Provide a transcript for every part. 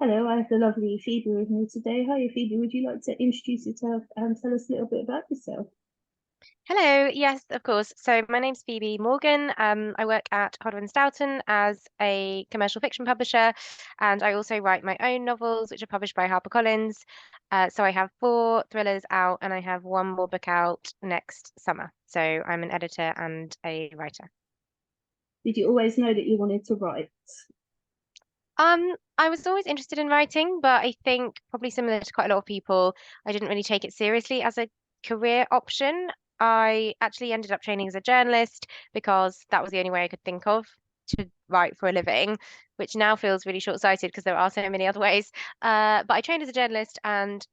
Hello, I have the lovely Phoebe with me today. Hi, Phoebe. Would you like to introduce yourself and tell us a little bit about yourself? Hello, yes, of course. So my name's Phoebe Morgan. I work at Hodder and Stoughton as a commercial fiction publisher, and I also write my own novels, which are published by HarperCollins. So I have four thrillers out, and I have one more book out next summer. So I'm an editor and a writer. Did you always know that you wanted to write? I was always interested in writing, but I think probably similar to quite a lot of people, I didn't really take it seriously as a career option. I actually ended up training as a journalist because that was the only way I could think of to write for a living, which now feels really short-sighted because there are so many other ways. But I trained as a journalist and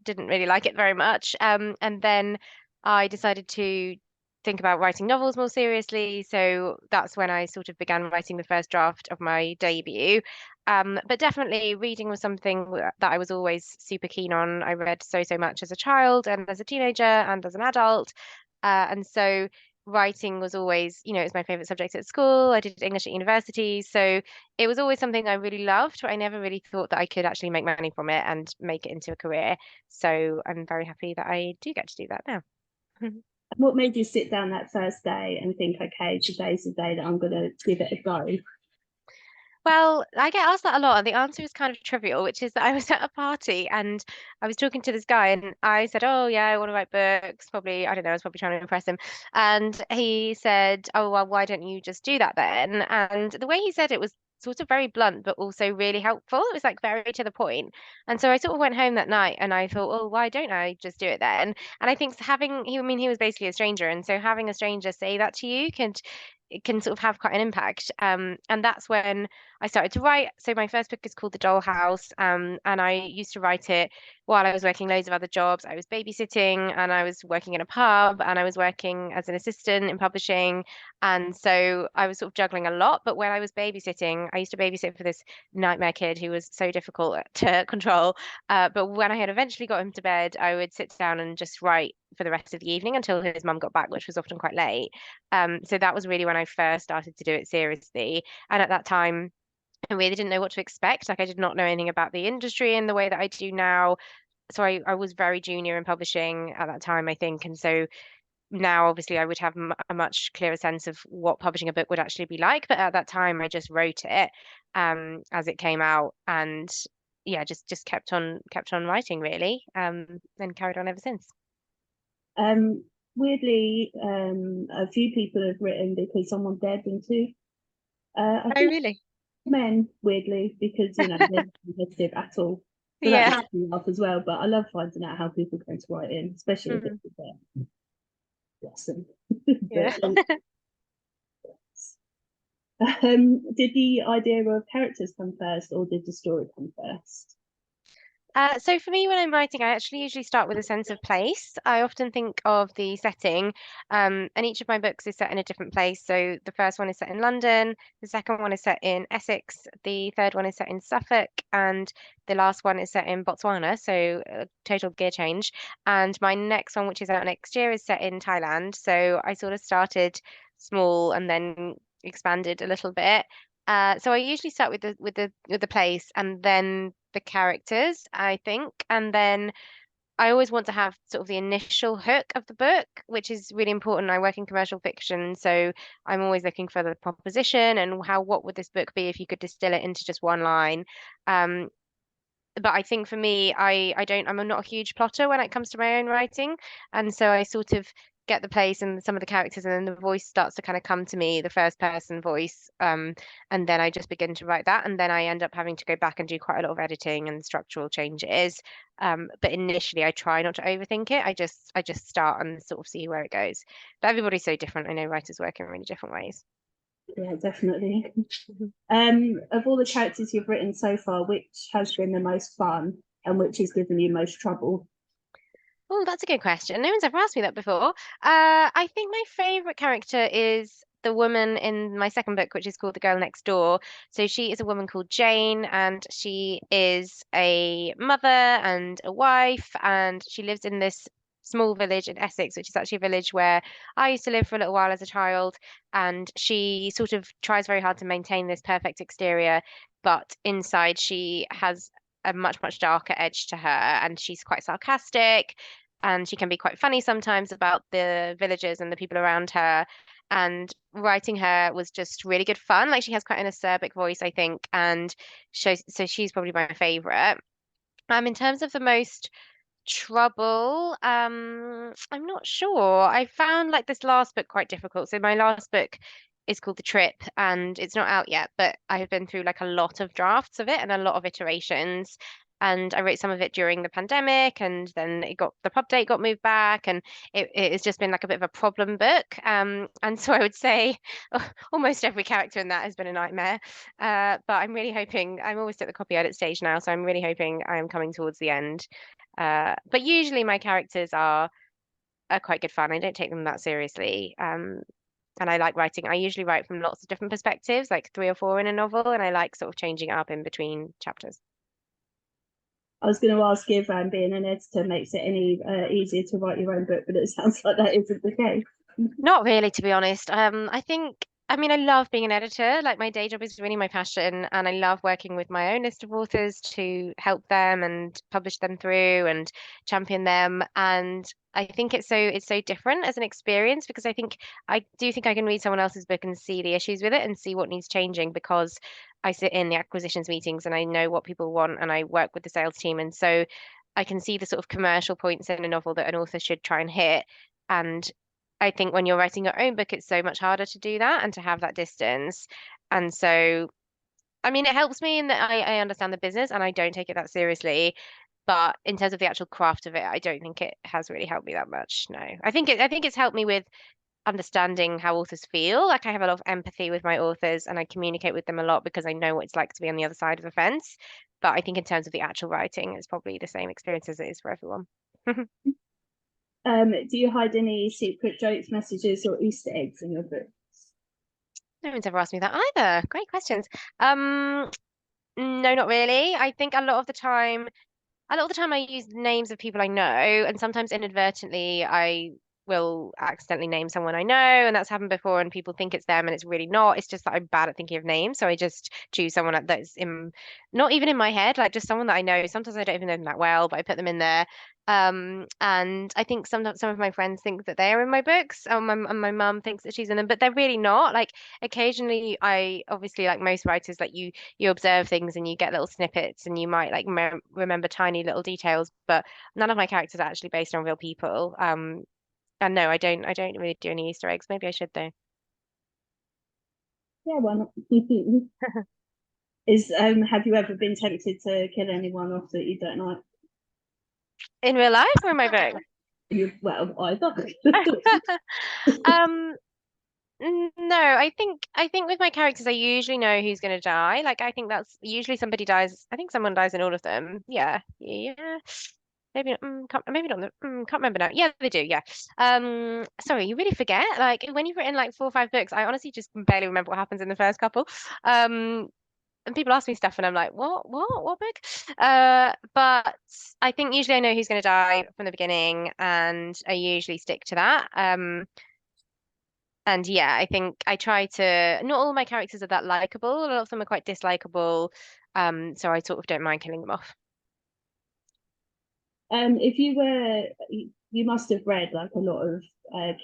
didn't really like it very much. And then I decided to think about writing novels more seriously. So that's when I sort of began writing the first draft of my debut. But definitely reading was something that I was always super keen on. I read so much as a child and as a teenager and as an adult. And so writing was always, it was my favorite subject at school. I did English at university. So it was always something I really loved, but I never really thought that I could actually make money from it and make it into a career. So I'm very happy that I do get to do that now. What made you sit down that first day and think, okay, today's the day that I'm going to give it a go? Well, I get asked that a lot, and the answer is kind of trivial, which is that I was at a party and I was talking to this guy, and I said, "Oh, yeah, I want to write books." Probably, I don't know, I was probably trying to impress him. And he said, "Oh, well, why don't you just do that then?" And the way he said it was sort of very blunt, but also really helpful. It was like very to the point. And so I sort of went home that night and I thought, "Well, why don't I just do it then?" And I think I mean, he was basically a stranger, and so having a stranger say that to you it can sort of have quite an impact. And that's when I started to write. So my first book is called The Doll House, and I used to write it while I was working loads of other jobs. I was babysitting, and I was working in a pub, and I was working as an assistant in publishing, and so I was sort of juggling a lot. But when I was babysitting, I used to babysit for this nightmare kid who was so difficult to control. But when I had eventually got him to bed, I would sit down and just write for the rest of the evening until his mum got back, which was often quite late. So that was really when I first started to do it seriously. And at that time, I really didn't know what to expect. Like I did not know anything about the industry in the way that I do now. So I was very junior in publishing at that time, I think. And so now obviously I would have a much clearer sense of what publishing a book would actually be like. But at that time I just wrote it as it came out and yeah, just kept on writing really. And carried on ever since. Um, Weirdly, a few people have written because someone dared them to. I Oh, think really? men, weirdly, because they're not competitive at all. So that Yeah. makes me laugh as well. But I love finding out how people go to write in, especially if Mm, it's a lesson. yeah. But did the idea of characters come first, or did the story come first? So for me, when I'm writing, I actually usually start with a sense of place. I often think of the setting, and each of my books is set in a different place. So the first one is set in London, the second one is set in Essex, the third one is set in Suffolk, and the last one is set in Botswana. So a total gear change. And my next one, which is out next year, is set in Thailand. So I sort of started small and then expanded a little bit. So I usually start with the place and then the characters, I think, and then I always want to have sort of the initial hook of the book, which is really important. I work in commercial fiction, so I'm always looking for the proposition and what would this book be if you could distill it into just one line. Um, but I think for me, I'm not a huge plotter when it comes to my own writing, and so I sort of get the place and some of the characters, and then the voice starts to kind of come to me, the first person voice, and then I just begin to write that, and then I end up having to go back and do quite a lot of editing and structural changes. But initially, I try not to overthink it. I just start and sort of see where it goes. But everybody's so different. I know writers work in really different ways. Yeah, definitely. Of all the characters you've written so far, which has been the most fun and which has given you most trouble? Oh, that's a good question. No one's ever asked me that before. I think my favorite character is the woman in my second book, which is called The Girl Next Door. So she is a woman called Jane, and she is a mother and a wife, and she lives in this small village in Essex, which is actually a village where I used to live for a little while as a child. And she sort of tries very hard to maintain this perfect exterior but inside she has a much darker edge to her, and she's quite sarcastic, and she can be quite funny sometimes about the villagers and the people around her. And writing her was just really good fun. Like she has quite an acerbic voice, I think, and so she's probably my favorite. In terms of the most trouble, I'm not sure. I found like this last book quite difficult. So my last book is called The Trip and it's not out yet, but I have been through like a lot of drafts of it and a lot of iterations. And I wrote some of it during the pandemic, and then the pub date got moved back, and it has just been like a bit of a problem book. And so I would say almost every character in that has been a nightmare. But I'm really hoping, I'm almost at the copy edit stage now, so I'm really hoping I am coming towards the end. But usually my characters are quite good fun. I don't take them that seriously. And I like writing. I usually write from lots of different perspectives, like 3 or 4 in a novel, and I like sort of changing it up in between chapters. I was going to ask if being an editor makes it any easier to write your own book, but it sounds like that isn't the case. Not really, to be honest. I mean, I love being an editor. Like my day job is really my passion, and I love working with my own list of authors to help them and publish them through and champion them. And I think it's so different as an experience, because I do think I can read someone else's book and see the issues with it and see what needs changing, because I sit in the acquisitions meetings and I know what people want and I work with the sales team, and so I can see the sort of commercial points in a novel that an author should try and hit. And I think when you're writing your own book, it's so much harder to do that and to have that distance. And so, I mean, it helps me in that I understand the business and I don't take it that seriously. But in terms of the actual craft of it, I don't think it has really helped me that much. No, I think it's helped me with understanding how authors feel. Like I have a lot of empathy with my authors and I communicate with them a lot because I know what it's like to be on the other side of the fence. But I think in terms of the actual writing, it's probably the same experience as it is for everyone. Do you hide any secret jokes, messages, or Easter eggs in your book? No one's ever asked me that either. Great questions. Um, no, not really. I think a lot of the time I use names of people I know, and sometimes inadvertently I will accidentally name someone I know, and that's happened before, and people think it's them, and it's really not. It's just that I'm bad at thinking of names, so I just choose someone that's in, not even in my head, like just someone that I know. Sometimes I don't even know them that well, but I put them in there. And I think some of my friends think that they are in my books, and my mum thinks that she's in them, but they're really not. Like occasionally, I obviously like most writers, like you observe things and you get little snippets and you might like remember tiny little details, but none of my characters are actually based on real people. And no, I don't really do any Easter eggs. Maybe I should though. Yeah, why not? Have you ever been tempted to kill anyone off that you don't like? In real life or in my book? Well, either. Um, no, I think with my characters, I usually know who's going to die. Like I think that's usually somebody dies. I think someone dies in all of them. Yeah, yeah. Maybe not, maybe not. Can't remember now. Yeah, they do. Yeah. Sorry, you really forget. Like when you've written like 4 or 5 books, I honestly just barely remember what happens in the first couple. Um, and people ask me stuff, and I'm like, what book? But I think usually I know who's going to die from the beginning, and I usually stick to that. And yeah, I think I try to. Not all of my characters are that likable. A lot of them are quite dislikable. So I sort of don't mind killing them off. If you were, you must have read like a lot of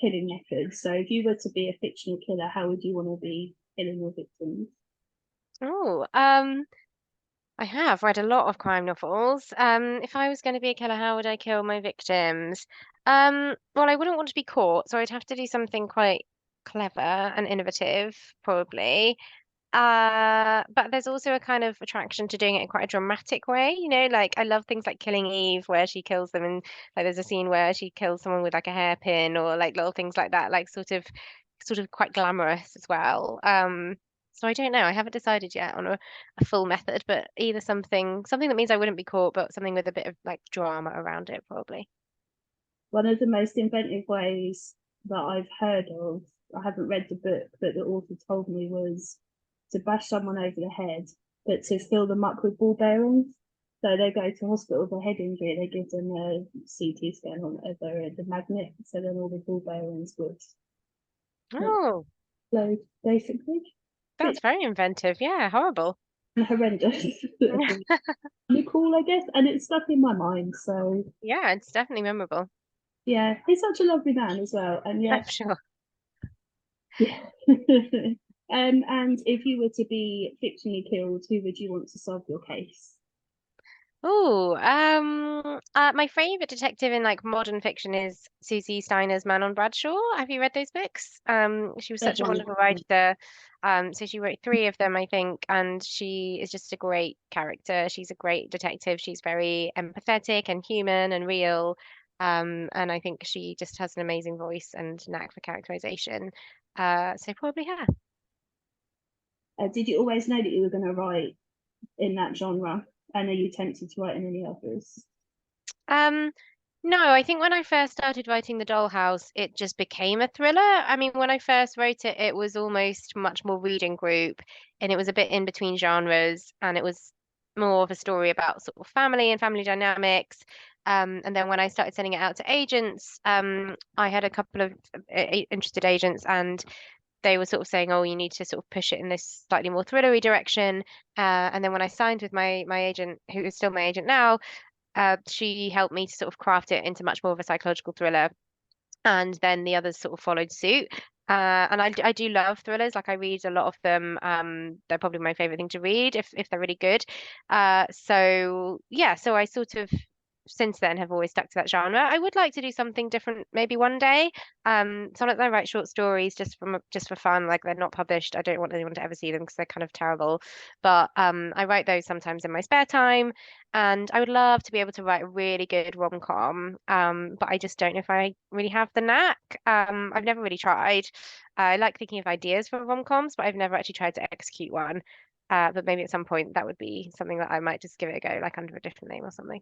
killing methods. So if you were to be a fictional killer, how would you want to be killing your victims? Oh, I have read a lot of crime novels. If I was going to be a killer, how would I kill my victims? Well, I wouldn't want to be caught, so I'd have to do something quite clever and innovative, probably. But there's also a kind of attraction to doing it in quite a dramatic way, like I love things like Killing Eve, where she kills them, and like there's a scene where she kills someone with like a hairpin, or like little things like that, like sort of quite glamorous as well. So I don't know. I haven't decided yet on a full method, but either something that means I wouldn't be caught, but something with a bit of like drama around it, probably. One of the most inventive ways that I've heard of, I haven't read the book, but the author told me was to bash someone over the head, but to fill them up with ball bearings. So they go to hospital for head injury, they give them a CT scan or whatever, the magnet, so then all the ball bearings would not Oh, explode, basically. that's very inventive. Yeah, horrible. horrendous. Really cool, I guess, and it's stuck in my mind. So Yeah, it's definitely memorable. yeah, he's such a lovely man as well, and I'm yet, sure. yeah. And if you were to be fictionally killed, who would you want to solve your case? Oh, my favorite detective in like modern fiction is Susie Steiner's Man on Bradshaw. Have you read those books? She was They're such a wonderful wonderful. writer. So she wrote three of them, I think, and she is just a great character. She's a great detective. She's very empathetic and human and real. And I think she just has an amazing voice and knack for characterization. So probably her. Did you always know that you were going to write in that genre? And are you tempted to write in any others? Um, no, I think when I first started writing The Dollhouse, it just became a thriller. I mean, when I first wrote it, it was almost much more reading group, and it was a bit in between genres, and it was more of a story about sort of family and family dynamics. And then when I started sending it out to agents, I had a couple of interested agents, and they were sort of saying, "Oh, you need to sort of push it in this slightly more thrillery direction." And then when I signed with my agent, who is still my agent now, she helped me to sort of craft it into much more of a psychological thriller, and then the others sort of followed suit. And I do love thrillers. Like I read a lot of them. They're probably my favorite thing to read if they're really good. So yeah, so I sort of since then have always stuck to that genre. I would like to do something different maybe one day. Sometimes I write short stories just for fun, like they're not published. I don't want anyone to ever see them because they're kind of terrible. But I write those sometimes in my spare time, and I would love to be able to write a really good rom-com. But I just don't know if I really have the knack. I've never really tried. I like thinking of ideas for rom-coms, but I've never actually tried to execute one. But maybe at some point that would be something that I might just give it a go, like under a different name or something.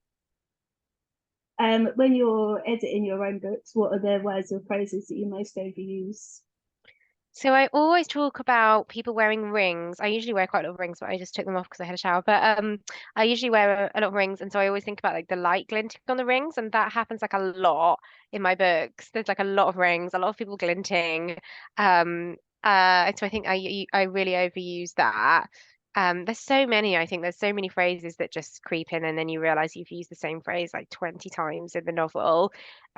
When you're editing your own books, what are the words or phrases that you most overuse? So I always talk about people wearing rings. I usually wear quite a lot of rings, but I just took them off because I had a shower. But I usually wear a lot of rings, and so I always think about like the light glinting on the rings, and that happens like a lot in my books. There's like a lot of rings, a lot of people glinting. So I think I really overuse that. There's so many. I think there's so many phrases that just creep in, and then you realize you've used the same phrase like 20 times in the novel.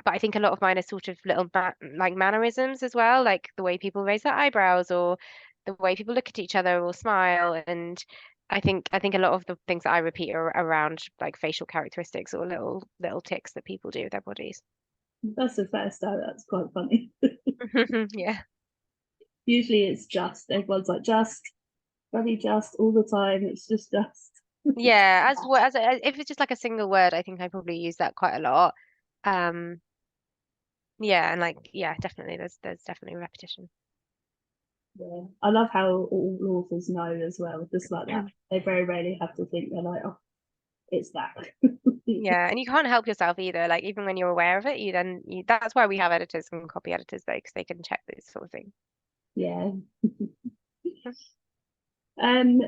But I think a lot of mine are sort of little like mannerisms as well, like the way people raise their eyebrows or the way people look at each other or smile. And I think a lot of the things that I repeat are around like facial characteristics or little ticks that people do with their bodies. That's the first time. That's quite funny. Yeah. Usually it's just, everyone's like, just, very just all the time. It's just. Yeah, if it's just like a single word, I think I probably use that quite a lot. Um, yeah, and like yeah, definitely there's definitely repetition. Yeah. I love how all authors know as well, just like that. They very rarely have to think, they're like, oh, it's that. Yeah, and you can't help yourself either. Like even when you're aware of it, that's why we have editors and copy editors though, because they can check these sort of things. Yeah.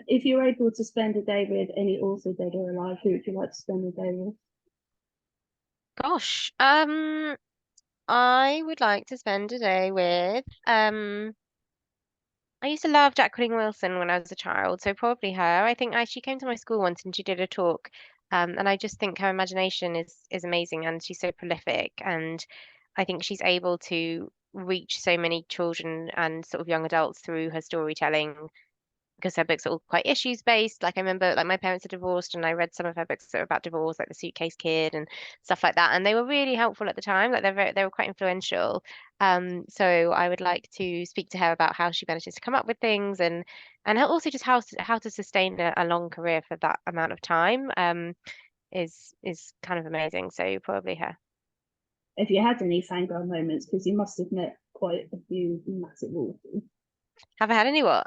If you're able to spend a day with any author, dead or alive, who would you like to spend the day with? Gosh, I would like to spend a day with I used to love Jacqueline Wilson when I was a child, so probably her. I think she came to my school once and she did a talk, and I just think her imagination is amazing and she's so prolific, and I think she's able to reach so many children and sort of young adults through her storytelling because her books are all quite issues based. Like I remember, like my parents are divorced, and I read some of her books that were about divorce, like The Suitcase Kid and stuff like that. And they were really helpful at the time. Like they were quite influential. So I would like to speak to her about how she manages to come up with things and also just how to sustain a long career for that amount of time. Is kind of amazing. So probably her. If you had any fangirl moments, because you must have met quite a few massive authors. Have I had any what?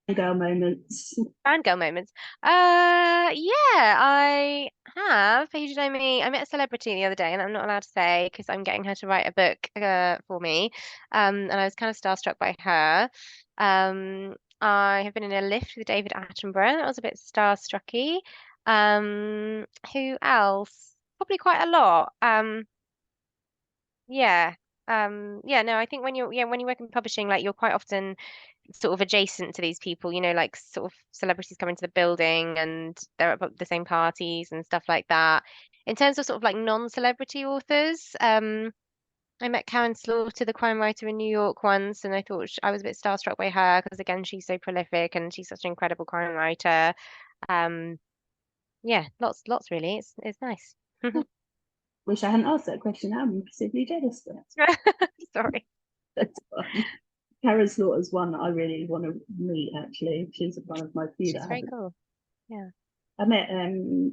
Fangirl moments. Fangirl moments. Yeah, I have. Who did I meet? I met a celebrity the other day, and I'm not allowed to say because I'm getting her to write a book for me. And I was kind of starstruck by her. I have been in a lift with David Attenborough. That was a bit starstrucky. Who else? Probably quite a lot. Yeah. Yeah, no, I think when you work in publishing, like you're quite often sort of adjacent to these people, like sort of celebrities coming to the building and they're at the same parties and stuff like that. In terms of sort of like non-celebrity authors, I met Karen Slaughter, the crime writer in New York once, and I thought I was a bit starstruck by her because again, she's so prolific and she's such an incredible crime writer. Um, yeah, lots really. It's nice. Wish I hadn't asked that question. I'm massively jealous. Sorry. That's fine. Karen Slaughter's one that I really want to meet, actually. She's one of my few that She's I very haven't. cool. Yeah. I met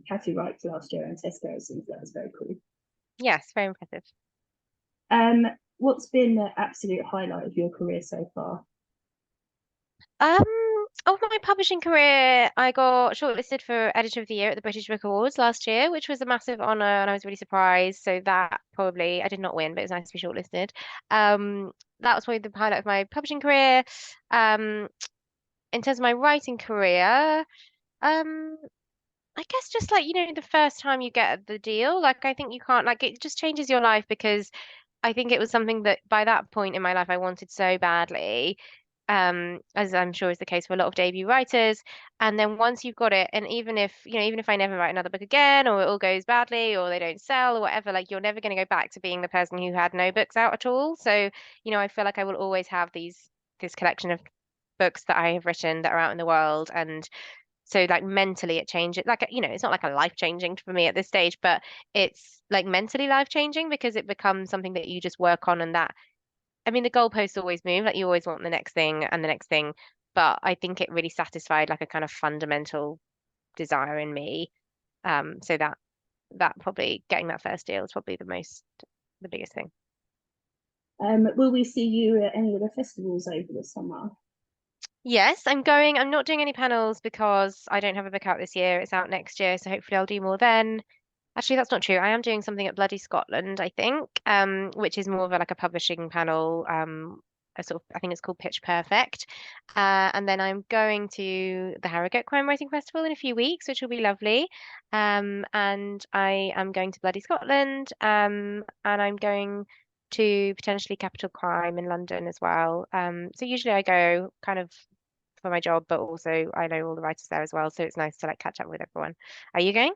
Kathy Wright last year and Tesco, so that was very cool. Yes, very impressive. Um, what's been the absolute highlight of your career so far? Um, of my publishing career, I got shortlisted for Editor of the Year at the British Book Awards last year, which was a massive honor, and I was really surprised. So that probably I did not win, but it was nice to be shortlisted. That was probably the highlight of my publishing career. Um, in terms of my writing career, um, I guess just like, the first time you get the deal, like I think you can't like it just changes your life because I think it was something that by that point in my life I wanted so badly, as I'm sure is the case for a lot of debut writers. And then once you've got it, and even if I never write another book again, or it all goes badly, or they don't sell, or whatever, like you're never going to go back to being the person who had no books out at all. So, I feel like I will always have this collection of books that I have written that are out in the world, and so like mentally it changes. Like, it's not like a life changing for me at this stage, but it's like mentally life changing because it becomes something that you just work on and that I mean the goalposts always move, like you always want the next thing and the next thing. But I think it really satisfied like a kind of fundamental desire in me. So that probably getting that first deal is probably the biggest thing. Will we see you at any of the festivals over the summer? Yes, I'm going. I'm not doing any panels because I don't have a book out this year. It's out next year, so hopefully I'll do more then. Actually, that's not true. I am doing something at Bloody Scotland, I think, which is more of like a publishing panel. A sort of, I think it's called Pitch Perfect. And then I'm going to the Harrogate Crime Writing Festival in a few weeks, which will be lovely. And I am going to Bloody Scotland. And I'm going to potentially Capital Crime in London as well. So usually I go kind of for my job, but also I know all the writers there as well. So it's nice to like catch up with everyone. Are you going?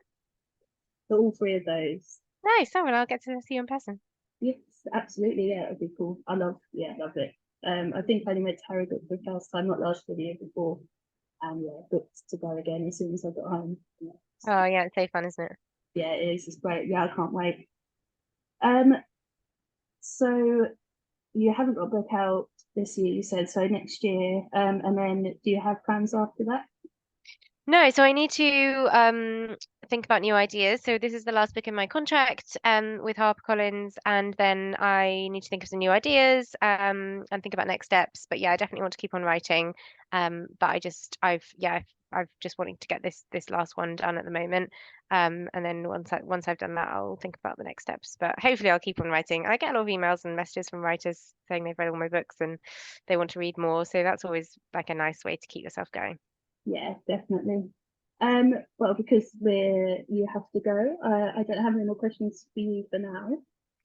For all three of those? Nice. Oh, well, I'll get to see you in person. Yes, absolutely. Yeah, it'd be cool. Love it. I think I only went to Harrogate for the first time, not last year, the year before. And yeah, booked to go again as soon as I got home. Yeah, Oh, yeah, it's so fun, isn't it? yeah, it is. It's great. Yeah, I can't wait. Um, so you haven't got a book out this year, you said, so next year. And then do you have plans after that? No, so I need to think about new ideas. So this is the last book in my contract with HarperCollins, and then I need to think of some new ideas and think about next steps. But yeah, I definitely want to keep on writing. But I've just wanting to get this last one done at the moment. And then once I've done that, I'll think about the next steps. But hopefully I'll keep on writing. I get a lot of emails and messages from writers saying they've read all my books and they want to read more. So that's always like a nice way to keep yourself going. Yeah, definitely. Well, because you have to go, I don't have any more questions for you for now.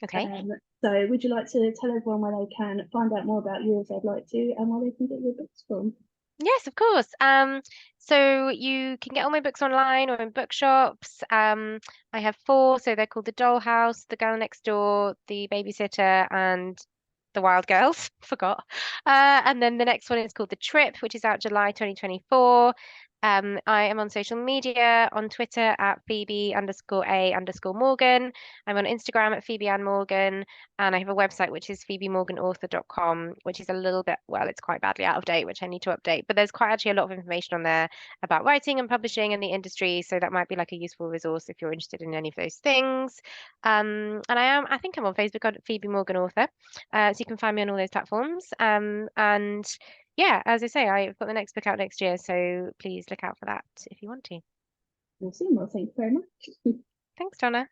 Okay. So would you like to tell everyone where they can find out more about you if they'd like to, and where they can get your books from? Yes, of course. So you can get all my books online or in bookshops. I have four, so they're called The Dollhouse, The Girl Next Door, The Babysitter, and The Wild Girls. Forgot. And then the next one is called The Trip, which is out July 2024. I am on social media on Twitter at Phoebe_A_Morgan. I'm on Instagram at Phoebe Ann Morgan, and I have a website which is phoebemorganauthor.com, which is a little bit, well, it's quite badly out of date, which I need to update. But there's quite actually a lot of information on there about writing and publishing and the industry. So that might be like a useful resource if you're interested in any of those things. And I think I'm on Facebook on Phoebe Morgan Author. So you can find me on all those platforms. And yeah, as I say, I've got the next book out next year. So please look out for that if you want to. Awesome. Well, thank you very much. Thanks, Donna.